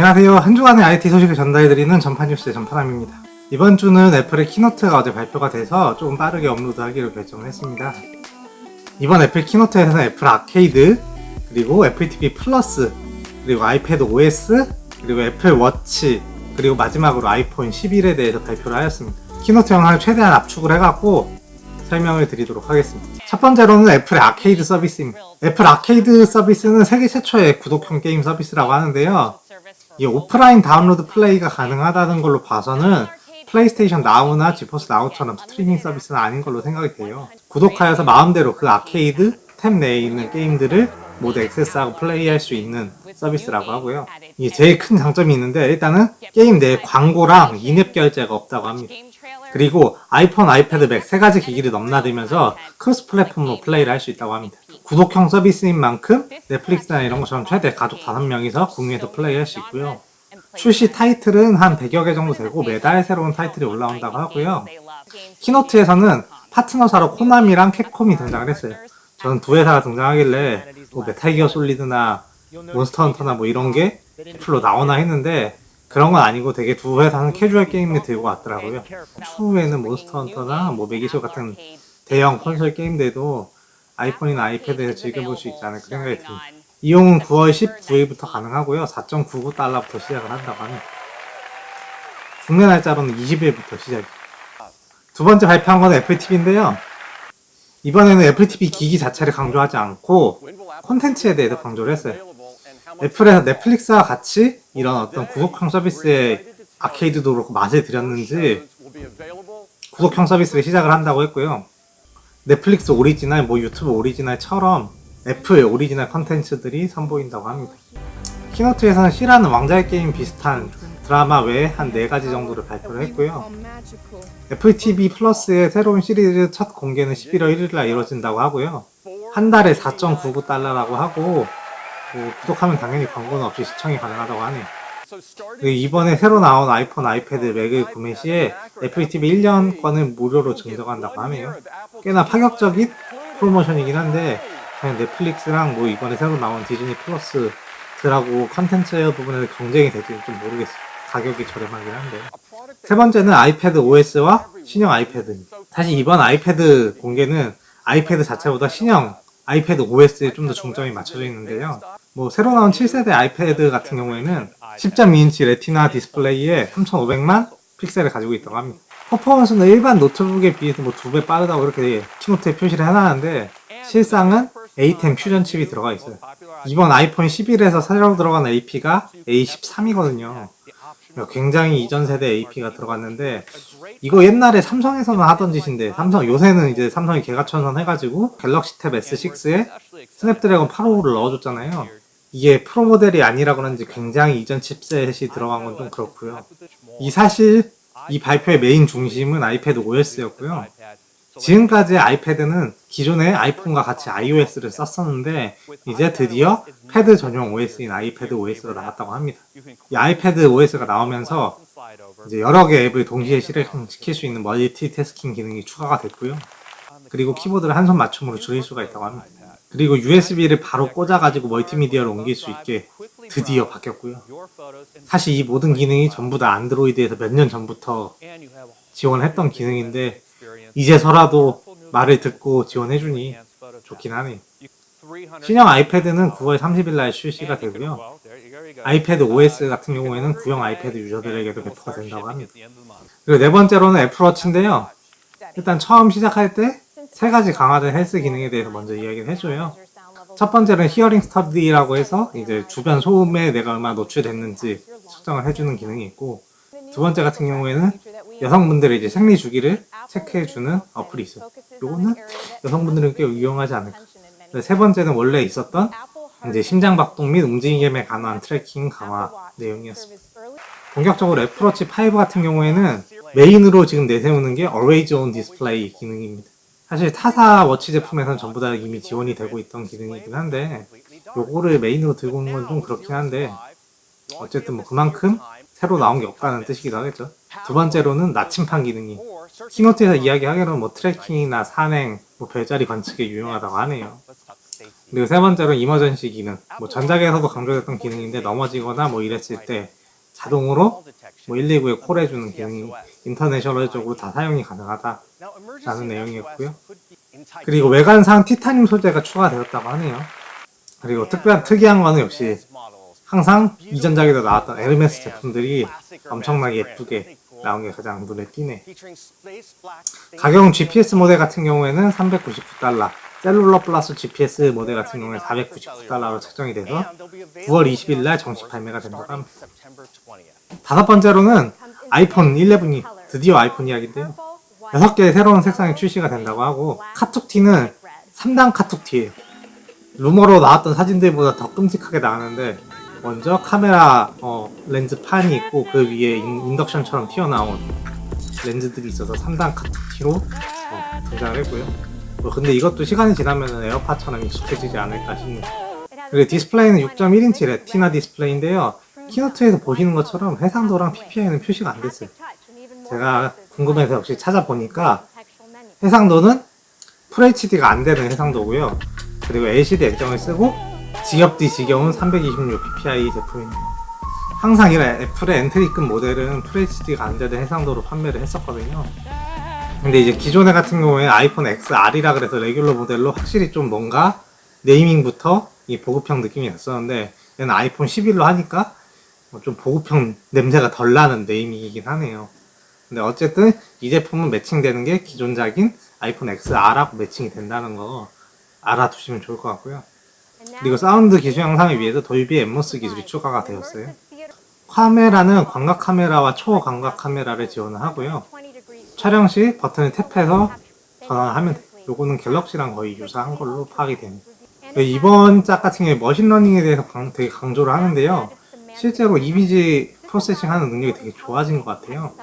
안녕하세요. 한 주간의 IT 소식을 전달해드리는 전파뉴스의 전파남입니다. 이번 주는 애플의 키노트가 어제 발표가 돼서 조금 빠르게 업로드하기로 결정을 했습니다. 이번 애플 키노트에서는 애플 아케이드, 그리고 애플 TV 플러스, 그리고 아이패드 OS, 그리고 애플 워치, 그리고 마지막으로 아이폰 11에 대해서 발표를 하였습니다. 키노트 영상을 최대한 압축을 해갖고 설명을 드리도록 하겠습니다. 첫 번째로는 애플의 아케이드 서비스입니다. 애플 아케이드 서비스는 세계 최초의 구독형 게임 서비스라고 하는데요. 이 오프라인 다운로드 플레이가 가능하다는 걸로 봐서는 플레이스테이션 나우나 지포스 나우처럼 스트리밍 서비스는 아닌 걸로 생각이 돼요. 구독하여서 마음대로 그 아케이드 탭 내에 있는 게임들을 모두 액세스하고 플레이할 수 있는 서비스라고 하고요. 이게 제일 큰 장점이 있는데, 일단은 게임 내에 광고랑 인앱 결제가 없다고 합니다. 그리고 아이폰, 아이패드, 맥 세 가지 기기를 넘나들면서 크로스 플랫폼으로 플레이를 할 수 있다고 합니다. 구독형 서비스인 만큼 넷플릭스나 이런 것처럼 최대 가족 5명이서 공유해서 플레이할 수 있고요. 출시 타이틀은 한 100여 개 정도 되고 매달 새로운 타이틀이 올라온다고 하고요. 키노트에서는 파트너사로 코나미랑 캡콤이 등장을 했어요. 저는 두 회사가 등장하길래 뭐 메탈기어 솔리드나 몬스터 헌터나 뭐 이런 게 애플로 나오나 했는데 그런 건 아니고 되게 두 회사는 캐주얼 게임을 들고 왔더라고요. 추후에는 몬스터 헌터나 뭐 매기쇼 같은 대형 콘솔 게임들도 아이폰이나 아이패드에서 즐겨볼 수 있지 않을까 생각이 듭니다. 이용은 9월 19일부터 가능하고요. 4.99달러부터 시작을 한다고 합니다. 국내 날짜로는 20일부터 시작이에요. 두 번째 발표한 건 애플 TV인데요. 이번에는 애플 TV 기기 자체를 강조하지 않고 콘텐츠에 대해서 강조를 했어요. 애플에서 넷플릭스와 같이 이런 어떤 구독형 서비스의 아케이드도 그렇고 맛을 들였는지 구독형 서비스를 시작을 한다고 했고요. 넷플릭스 오리지널, 뭐 유튜브 오리지널처럼 애플 오리지널 컨텐츠들이 선보인다고 합니다. 키노트에서는 C라는 왕자의 게임 비슷한 드라마 외에 한 4가지 정도를 발표를 했고요. 애플 TV 플러스의 새로운 시리즈 첫 공개는 11월 1일날 이루어진다고 하고요. 한 달에 4.99달러라고 하고 뭐 구독하면 당연히 광고는 없이 시청이 가능하다고 하네요. 이번에 새로 나온 아이폰, 아이패드, 맥을 구매 시에 애플 TV 1년권을 무료로 증정한다고 하네요. 꽤나 파격적인 프로모션이긴 한데 그냥 넷플릭스랑 뭐 이번에 새로 나온 디즈니 플러스들하고 컨텐츠 부분에서 경쟁이 될지는 좀 모르겠어요. 가격이 저렴하긴 한데. 세 번째는 아이패드 OS와 신형 아이패드입니다. 사실 이번 아이패드 공개는 아이패드 자체보다 신형 아이패드 OS에 좀 더 중점이 맞춰져 있는데요. 뭐 새로 나온 7세대 아이패드 같은 경우에는 10.2인치 레티나 디스플레이에 3500만 픽셀을 가지고 있다고 합니다. 퍼포먼스는 일반 노트북에 비해서 뭐 2배 빠르다고 이렇게 키노트에 표시를 해놨는데 실상은 A10 퓨전 칩이 들어가 있어요. 이번 아이폰 11에서 새로 들어간 AP가 A13이거든요. 굉장히 이전 세대 AP가 들어갔는데 이거 옛날에 삼성에서는 하던 짓인데 요새는 이제 삼성이 개가천선 해가지고 갤럭시 탭 S6에 스냅드래곤 855를 넣어줬잖아요. 이게 프로 모델이 아니라 그런지 굉장히 이전 칩셋이 들어간 건 좀 그렇고요. 사실 이 발표의 메인 중심은 아이패드 OS였고요. 지금까지 아이패드는 기존의 아이폰과 같이 iOS를 썼었는데 이제 드디어 패드 전용 OS인 아이패드 OS가 나왔다고 합니다. 이 아이패드 OS가 나오면서 이제 여러 개 앱을 동시에 실행시킬 수 있는 멀티태스킹 기능이 추가가 됐고요. 그리고 키보드를 한 손 맞춤으로 줄일 수가 있다고 합니다. 그리고 USB를 바로 꽂아가지고 멀티미디어를 옮길 수 있게 드디어 바뀌었고요. 사실 이 모든 기능이 전부 다 안드로이드에서 몇 년 전부터 지원했던 기능인데 이제서라도 말을 듣고 지원해주니 좋긴 하네요. 신형 아이패드는 9월 30일날 출시가 되고요. 아이패드 OS 같은 경우에는 구형 아이패드 유저들에게도 배포가 된다고 합니다. 그리고 네 번째로는 애플워치인데요. 일단 처음 시작할 때 3가지 강화된 헬스 기능에 대해서 먼저 이야기를 해줘요. 첫 번째는 히어링 스터디라고 해서 이제 주변 소음에 내가 얼마나 노출됐는지 측정을 해주는 기능이 있고, 두 번째 같은 경우에는 여성분들의 이제 생리 주기를 체크해주는 어플이 있어요. 요거는 여성분들은 꽤 유용하지 않을까. 세 번째는 원래 있었던 이제 심장박동 및 움직임에 관한 트래킹 강화 내용이었습니다. 본격적으로 애플워치 5 같은 경우에는 메인으로 지금 내세우는 게 Always On Display 기능입니다. 사실 타사 워치 제품에서는 전부 다 이미 지원이 되고 있던 기능이긴 한데 요거를 메인으로 들고 오는 건 좀 그렇긴 한데 어쨌든 뭐 그만큼 새로 나온 게 없다는 뜻이기도 하겠죠. 두 번째로는 나침판 기능이 키노트에서 이야기하기로는 뭐 트래킹이나 산행, 뭐 별자리 관측에 유용하다고 하네요. 그리고 세 번째로 이머전시 기능. 뭐 전작에서도 강조됐던 기능인데 넘어지거나 뭐 이랬을 때 자동으로 뭐 119에 콜해주는 기능이 인터내셔널적으로 다 사용이 가능하다라는 내용이었고요. 그리고 외관상 티타늄 소재가 추가되었다고 하네요. 그리고 특이한 거는 역시 항상 이전작에도 나왔던 에르메스 제품들이 엄청나게 예쁘게 나온 게 가장 눈에 띄네. 가격은 GPS 모델 같은 경우에는 399달러, 셀룰러 플러스 GPS 모델 같은 경우에 499달러로 책정이 돼서 9월 20일 날 정식 발매가 된다고 합니다. 다섯 번째로는 아이폰 11이 드디어 아이폰 이야기인데요. 6개의 새로운 색상이 출시가 된다고 하고 카툭티는 3단 카툭티예요. 루머로 나왔던 사진들보다 더 끔찍하게 나왔는데 먼저 카메라 렌즈 판이 있고 그 위에 인덕션처럼 튀어나온 렌즈들이 있어서 3단 카툭티로 등장을 했고요. 근데 이것도 시간이 지나면 에어팟처럼 익숙해지지 않을까 싶네요. 그리고 디스플레이는 6.1인치 레티나 디스플레이인데요. 키노트에서 보시는 것처럼 해상도랑 PPI는 표시가 안 됐어요. 제가 궁금해서 역시 찾아보니까 해상도는 FHD가 안 되는 해상도고요. 그리고 LCD 액정을 쓰고 지겹디 지겨운 326 PPI 제품입니다. 항상 이런 애플의 엔트리급 모델은 FHD가 안 되는 해상도로 판매를 했었거든요. 근데 이제 기존에 같은 경우에 아이폰 XR이라 그래서 레귤러 모델로 확실히 좀 뭔가 네이밍부터 이 보급형 느낌이 났었는데 얘는 아이폰 11로 하니까 좀 보급형 냄새가 덜 나는 네이밍이긴 하네요. 근데 어쨌든 이 제품은 매칭되는 게 기존작인 아이폰 XR하고 매칭이 된다는 거 알아두시면 좋을 것 같고요. 그리고 사운드 기술 향상을 위해서 돌비 앰모스 기술이 추가가 되었어요. 카메라는 광각 카메라와 초광각 카메라를 지원을 하고요. 촬영 시 버튼을 탭해서 전환하면 돼요. 요거는 갤럭시랑 거의 유사한 걸로 파악이 됩니다. 이번 작 같은 경우에 머신러닝에 대해서 되게 강조를 하는데요. 실제로 이미지 프로세싱 하는 능력이 되게 좋아진 것 같아요.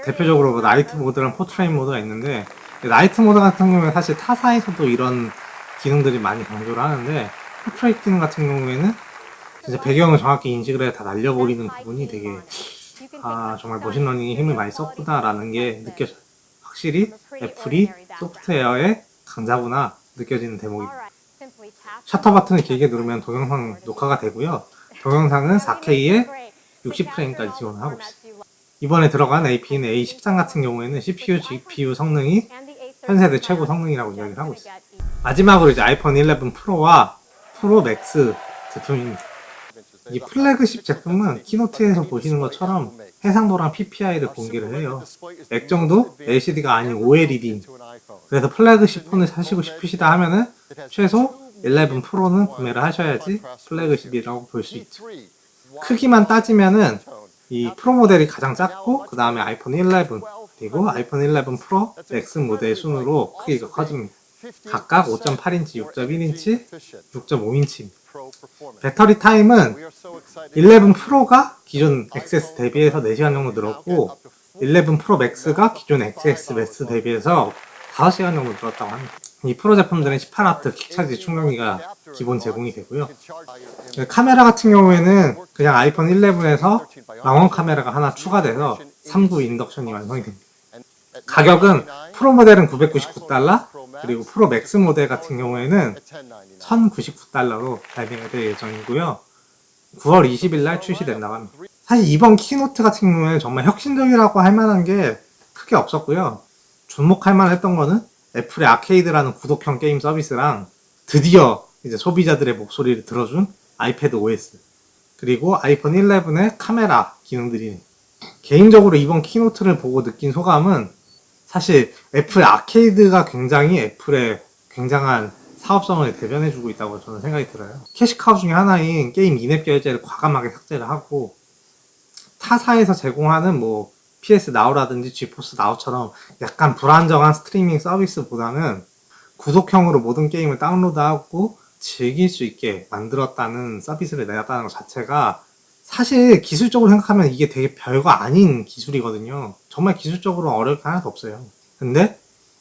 대표적으로 뭐 나이트 모드랑 포트레인 모드가 있는데 나이트 모드 같은 경우에 사실 타사에서도 이런 기능들이 많이 강조를 하는데 포트레이트 기능 같은 경우에는 진짜 배경을 정확히 인식을 해야 다 날려버리는 부분이 되게 정말 머신러닝이 힘을 많이 썼구나 라는 게 느껴져요. 확실히 애플이 소프트웨어의 강자구나 느껴지는 대목입니다. 셔터 버튼을 길게 누르면 동영상 녹화가 되고요. 동영상은 4K에 60프레임까지 지원을 하고 있어요. 이번에 들어간 AP는 A13 같은 경우에는 CPU, GPU 성능이 현 세대 최고 성능이라고 이야기를 하고 있어요. 마지막으로 이제 아이폰 11 프로와 프로 맥스 제품입니다. 이 플래그십 제품은 키노트에서 보시는 것처럼 해상도랑 PPI를 공개를 해요. 액정도 LCD가 아닌 OLED. 그래서 플래그십 폰을 사시고 싶으시다 하면은 최소 11 프로는 구매를 하셔야지 플래그십이라고 볼 수 있죠. 크기만 따지면은 이 프로 모델이 가장 작고 그 다음에 아이폰 11 그리고 아이폰 11 프로 맥스 모델 순으로 크기가 커집니다. 각각 5.8인치, 6.1인치, 6.5인치입니다. 배터리 타임은 11 프로가 기존 XS 대비해서 4시간 정도 늘었고 11 프로 맥스가 기존 XS 맥스 대비해서 5시간 정도 늘었다고 합니다. 이 프로 제품들은 18W 킥차지 충전기가 기본 제공이 되고요. 카메라 같은 경우에는 그냥 아이폰 11에서 망원 카메라가 하나 추가돼서 3구 인덕션이 완성이 됩니다. 가격은 프로 모델은 999달러, 그리고 프로 맥스 모델 같은 경우에는 1099달러로 발매가 될 예정이고요. 9월 20일 날 출시된다고 합니다. 사실 이번 키노트 같은 경우에는 정말 혁신적이라고 할 만한 게 크게 없었고요. 주목할 만했던 거는 애플의 아케이드라는 구독형 게임 서비스랑 드디어 이제 소비자들의 목소리를 들어준 아이패드 OS 그리고 아이폰 11의 카메라 기능들이 개인적으로 이번 키노트를 보고 느낀 소감은 사실 애플 아케이드가 굉장히 애플의 굉장한 사업성을 대변해주고 있다고 저는 생각이 들어요. 캐시카우 중에 하나인 게임 인앱 결제를 과감하게 삭제를 하고 타사에서 제공하는 뭐 PS 나우라든지 지포스 나우처럼 약간 불안정한 스트리밍 서비스보다는 구독형으로 모든 게임을 다운로드하고 즐길 수 있게 만들었다는 서비스를 내놨다는 것 자체가 사실 기술적으로 생각하면 이게 되게 별거 아닌 기술이거든요. 정말 기술적으로 어려울 게 하나도 없어요. 근데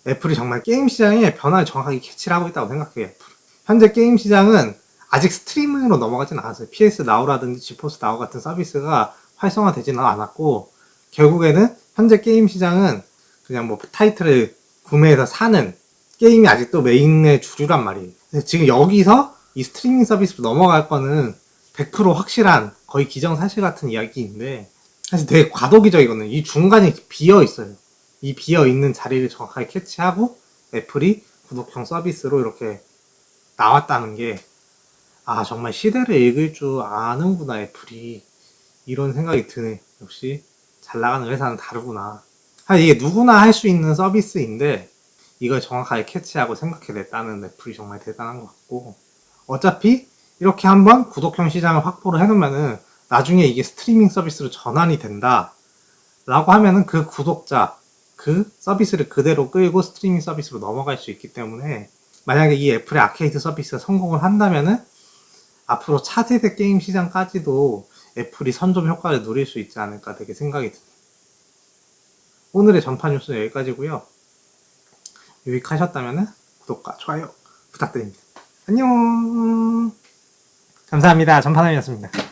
애플이 정말 게임 시장에 변화를 정확하게 캐치를 하고 있다고 생각해요. 애플. 현재 게임 시장은 아직 스트리밍으로 넘어가진 않았어요. PS 나우라든지 지포스 나우 같은 서비스가 활성화되지는 않았고 결국에는 현재 게임 시장은 그냥 뭐 타이틀을 구매해서 사는 게임이 아직도 메인의 주류란 말이에요. 지금 여기서 이 스트리밍 서비스로 넘어갈 거는 100% 확실한 거의 기정사실 같은 이야기인데 사실 되게 과도기적이거든요. 이 중간에 비어 있어요. 이 비어 있는 자리를 정확하게 캐치하고 애플이 구독형 서비스로 이렇게 나왔다는 게 정말 시대를 읽을 줄 아는구나 애플이, 이런 생각이 드네. 역시 잘 나가는 회사는 다르구나. 사실 이게 누구나 할 수 있는 서비스인데 이걸 정확하게 캐치하고 생각해냈다는 애플이 정말 대단한 것 같고, 어차피 이렇게 한번 구독형 시장을 확보를 해놓으면은 나중에 이게 스트리밍 서비스로 전환이 된다 라고 하면은 그 구독자, 그 서비스를 그대로 끌고 스트리밍 서비스로 넘어갈 수 있기 때문에, 만약에 이 애플의 아케이드 서비스가 성공을 한다면은 앞으로 차세대 게임 시장까지도 애플이 선점 효과를 누릴 수 있지 않을까 되게 생각이 듭니다. 오늘의 전파 뉴스는 여기까지고요. 유익하셨다면 구독과 좋아요 부탁드립니다. 안녕. 감사합니다. 전파남이었습니다.